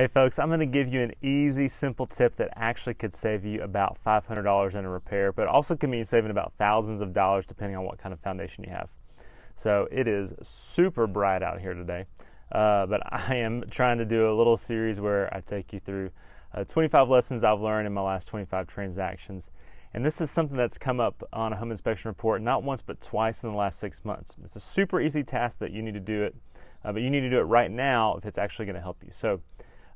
Hey folks, I'm going to give you an easy, simple tip that actually could save you about $500 in a repair, but also can mean saving about thousands of dollars depending on what kind of foundation you have. So it is super bright out here today, but I am trying to do a little series where I take you through 25 lessons I've learned in my last 25 transactions. And this is something that's come up on a home inspection report not once but twice in the last 6 months. It's a super easy task that you need to do it, but you need to do it right now if it's actually going to help you. So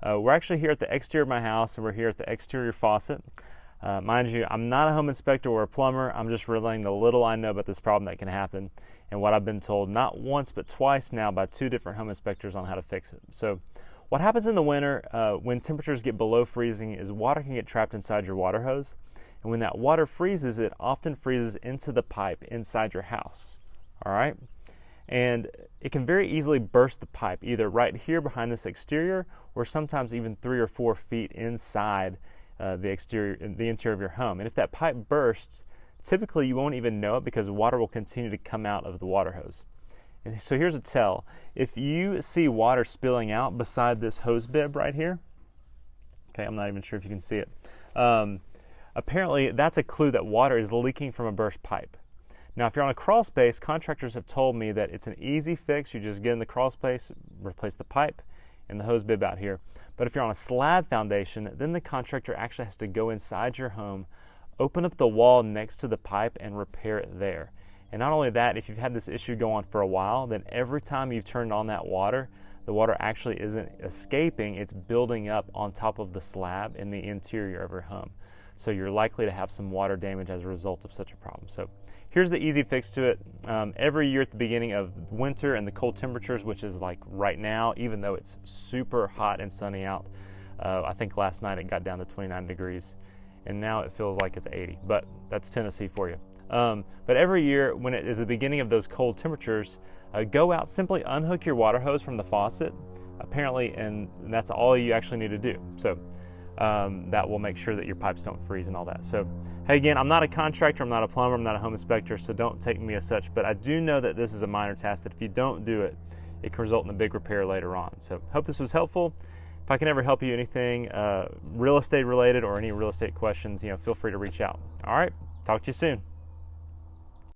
we're actually here at the exterior of my house, and we're here at the exterior faucet. Mind you, I'm not a home inspector or a plumber. I'm just relaying the little I know about this problem that can happen and what I've been told not once but twice now by 2 different home inspectors on how to fix it. So what happens in the winter when temperatures get below freezing is water can get trapped inside your water hose. And when that water freezes, it often freezes into the pipe inside your house. All right? And it can very easily burst the pipe, either right here behind this exterior or sometimes even 3 or 4 feet inside the interior of your home. And if that pipe bursts, typically you won't even know it because water will continue to come out of the water hose. And so here's a tell. If you see water spilling out beside this hose bib right here, okay, I'm not even sure if you can see it. Apparently that's a clue that water is leaking from a burst pipe. Now, if you're on a crawl space, contractors have told me that it's an easy fix. You just get in the crawl space, replace the pipe and the hose bib out here. But if you're on a slab foundation, then the contractor actually has to go inside your home, open up the wall next to the pipe and repair it there. And not only that, if you've had this issue go on for a while, then every time you've turned on that water, the water actually isn't escaping, it's building up on top of the slab in the interior of your home. So you're likely to have some water damage as a result of such a problem. So here's the easy fix to it. Every year at the beginning of winter and the cold temperatures, which is like right now, even though it's super hot and sunny out, I think last night it got down to 29 degrees and now it feels like it's 80, but that's Tennessee for you. But every year when it is the beginning of those cold temperatures, go out, simply unhook your water hose from the faucet, apparently, and that's all you actually need to do. So that will make sure that your pipes don't freeze and all that. So, hey, again, I'm not a contractor, I'm not a plumber, I'm not a home inspector, so don't take me as such, but I do know that this is a minor task that if you don't do it, it can result in a big repair later on. So, hope this was helpful. If I can ever help you anything real estate related or any real estate questions, feel free to reach out. All right, talk to you soon.